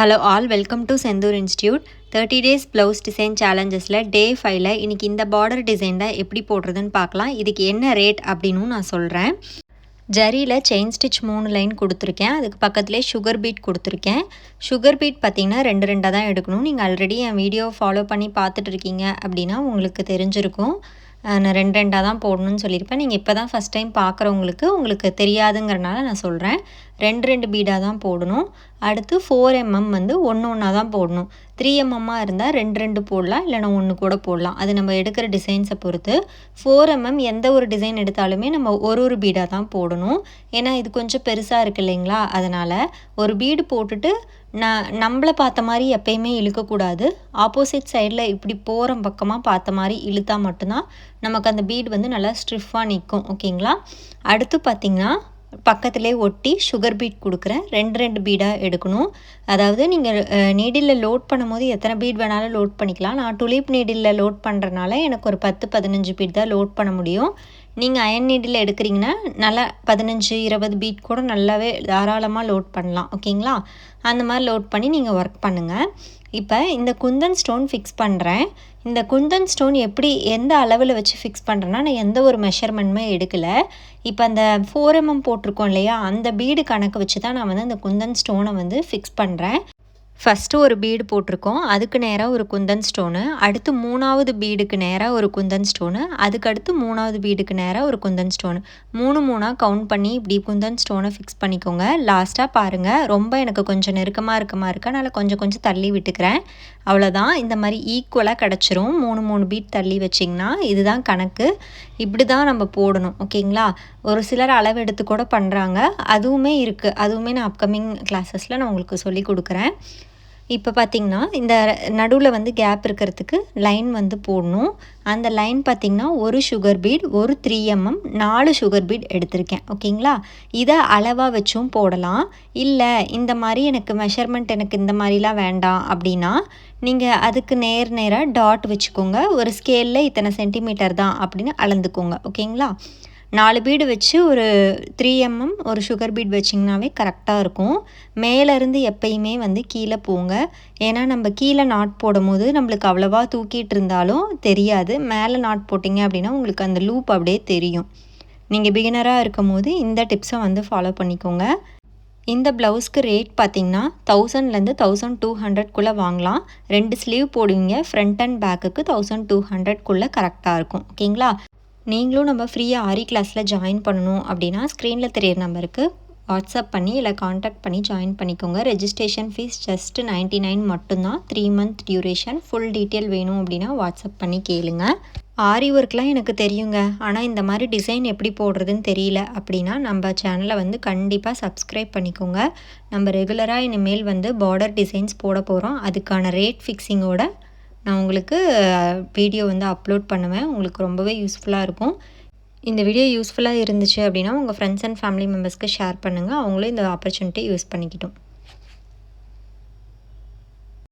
Hello all, welcome to Sendur Institute. 30 days blouse design challengesல day 5ல இன்னைக்கு இந்த border design தான் எப்படி போடுறதுன்னு பார்க்கலாம். இதுக்கு என்ன ரேட் அப்படின்னு நான் சொல்கிறேன். ஜரியில் செயின் ஸ்டிச் 3 லைன் கொடுத்துருக்கேன். அதுக்கு பக்கத்துலேயே சுகர் பீட் கொடுத்துருக்கேன். சுகர் பீட் பார்த்திங்கன்னா 2 தான் எடுக்கணும். நீங்கள் ஆல்ரெடி என் வீடியோ ஃபாலோ பண்ணி பார்த்துட்டு இருக்கீங்க அப்படின்னா உங்களுக்கு தெரிஞ்சிருக்கும். நான் 2 தான் போடணும்னு சொல்லியிருப்பேன். நீங்கள் இப்போ தான் ஃபஸ்ட் டைம் பார்க்குறவங்களுக்கு உங்களுக்கு தெரியாதுங்கிறனால நான் சொல்கிறேன். 2 பீடாக தான் போடணும். அடுத்து 4mm வந்து ஒன்றா தான் போடணும். 3mm இருந்தால் 2 போடலாம், இல்லைனா 1 கூட போடலாம். அது நம்ம எடுக்கிற டிசைன்ஸை பொறுத்து. 4mm எந்த ஒரு டிசைன் எடுத்தாலுமே நம்ம ஒரு பீடாக தான் போடணும். ஏன்னா இது கொஞ்சம் பெருசாக இருக்குது இல்லைங்களா, அதனால் ஒரு பீடு போட்டுட்டு நம்மளை பார்த்த மாதிரி எப்பயுமே இழுக்கக்கூடாது. ஆப்போசிட் சைடில் இப்படி போகிற பக்கமாக பார்த்த மாதிரி இழுத்தா மட்டும்தான் நமக்கு அந்த பீடு வந்து நல்லா ஸ்ட்ரிஃபாக நிற்கும். ஓகேங்களா. அடுத்து பார்த்திங்கன்னா பக்கத்துலேயே ஒட்டி சுகர் பீட் கொடுக்குறேன். 2 பீடாக எடுக்கணும். அதாவது நீங்கள் நீடிலில் லோட் பண்ணும்போது எத்தனை பீட் வேணாலும் லோட் பண்ணிக்கலாம். நான் டுலிப் நீடிலில் லோட் பண்ணுறதுனால எனக்கு ஒரு 10-15 பீட் தான் லோட் பண்ண முடியும். நீங்கள் அயன் நீடில் எடுக்கிறீங்கன்னா நல்லா 15-20 பீட் கூட நல்லாவே தாராளமாக லோட் பண்ணலாம். ஓகேங்களா. அந்த மாதிரி லோட் பண்ணி நீங்கள் ஒர்க் பண்ணுங்கள். இப்போ இந்த குந்தன் ஸ்டோன் ஃபிக்ஸ் பண்ணுறேன். இந்த குந்தன் ஸ்டோன் எப்படி எந்த அளவில் வச்சு ஃபிக்ஸ் பண்ணுறேன்னா, நான் எந்த ஒரு மெஷர்மெண்ட்டுமே எடுக்கலை. இப்போ அந்த 4mm போட்டிருக்கோம் இல்லையா, அந்த பீடு கணக்கு வச்சு தான் நான் வந்து அந்த குந்தன் ஸ்டோனை வந்து ஃபிக்ஸ் பண்ணுறேன். ஃபஸ்ட்டு ஒரு பீடு போட்டிருக்கோம், அதுக்கு நேராக ஒரு குந்தன் ஸ்டோனு. அடுத்து 3வது பீடுக்கு நேராக ஒரு குந்தன் ஸ்டோனு. அதுக்கடுத்து 3வது பீடுக்கு நேராக ஒரு குந்தன் ஸ்டோனு. 3 கவுண்ட் பண்ணி இப்படி குந்தன் ஸ்டோனை ஃபிக்ஸ் பண்ணிக்கோங்க. லாஸ்ட்டாக பாருங்கள், ரொம்ப எனக்கு கொஞ்சம் நெருக்கமாக இருக்கா, அதனால் கொஞ்சம் தள்ளி விட்டுக்கிறேன். அவ்வளோதான். இந்த மாதிரி ஈக்குவலாக கிடச்சிரும். 3 பீட் தள்ளி வச்சிங்கன்னா இதுதான் கணக்கு. இப்படி தான் நம்ம போடணும். ஓகேங்களா. ஒரு சிலர் அளவு எடுத்து கூட பண்ணுறாங்க, அதுவுமே இருக்குது. அதுவுமே நான் அப்கமிங் கிளாஸஸில் நான் உங்களுக்கு சொல்லி கொடுக்குறேன். இப்போ பார்த்திங்கன்னா இந்த நடுவில் வந்து கேப் இருக்கிறதுக்கு லைன் வந்து போடணும். அந்த லைன் பார்த்திங்கன்னா ஒரு சுகர் பீட், ஒரு 3mm, 4 சுகர் பீட் எடுத்திருக்கேன். ஓகேங்களா. இதை அளவாக வச்சும் போடலாம். இல்லை இந்த மாதிரி எனக்கு மெஷர்மெண்ட் எனக்கு இந்த மாதிரிலாம் வேண்டாம் அப்படின்னா நீங்கள் அதுக்கு நேராக டாட் வச்சுக்கோங்க. ஒரு ஸ்கேலில் இத்தனை சென்டிமீட்டர் தான் அப்படின்னு அளந்துக்கோங்க. ஓகேங்களா. 4 பீடு வச்சு ஒரு 3mm ஒரு சுகர் பீட் வச்சிங்கனாவே கரெக்டாக இருக்கும். மேலேருந்து எப்பயுமே வந்து கீழே போங்க. ஏன்னா நம்ம கீழே நாட் போடும் போது நம்மளுக்கு அவ்வளோவா தூக்கிட்டு இருந்தாலும் தெரியாது. மேலே நாட் போட்டிங்க அப்படின்னா உங்களுக்கு அந்த லூப் அப்படியே தெரியும். நீங்கள் பிகினராக இருக்கும் போது இந்த டிப்ஸை வந்து ஃபாலோ பண்ணிக்கோங்க. இந்த ப்ளவுஸ்க்கு ரேட் பார்த்திங்கன்னா 1000லேருந்து 1200க்குள்ளே வாங்கலாம். 2 ஸ்லீவ் போடுவீங்க, ஃப்ரண்ட் அண்ட் பேக்குக்கு 1200க்குள்ளே கரெக்டாக இருக்கும். ஓகேங்களா. நீங்களும் நம்ம ஃப்ரீயாக ஆரி கிளாஸில் ஜாயின் பண்ணணும் அப்படின்னா ஸ்க்ரீனில் தெரியிற நம்பருக்கு வாட்ஸ்அப் பண்ணி இல்லை காண்டாக்ட் பண்ணி ஜாயின் பண்ணிக்கோங்க. ரெஜிஸ்ட்ரேஷன் ஃபீஸ் ஜஸ்ட்டு 99 மட்டும்தான். 3 மந்த் டியூரேஷன். ஃபுல் டீட்டெயில் வேணும் அப்படின்னா வாட்ஸ்அப் பண்ணி கேளுங்க. ஆரி ஒர்க்லாம் எனக்கு தெரியுங்க, ஆனால் இந்த மாதிரி டிசைன் எப்படி போடுறதுன்னு தெரியல அப்படின்னா நம்ம சேனலை வந்து கண்டிப்பாக சப்ஸ்கிரைப் பண்ணிக்கோங்க. நம்ம ரெகுலராக இனிமேல் வந்து பார்டர் டிசைன்ஸ் போட போகிறோம். அதுக்கான ரேட் ஃபிக்ஸிங்கோட நான் உங்களுக்கு வீடியோ வந்து அப்லோட் பண்ணுவேன். உங்களுக்கு ரொம்பவே யூஸ்ஃபுல்லாக இருக்கும். இந்த வீடியோ யூஸ்ஃபுல்லாக இருந்துச்சு அப்படின்னா உங்கள் ஃப்ரெண்ட்ஸ் அண்ட் ஃபேமிலி மெம்பர்ஸ்க்கு ஷேர் பண்ணுங்கள். அவங்களும் இந்த ஆப்பர்ச்சுனிட்டி யூஸ் பண்ணிக்கிட்டோம்.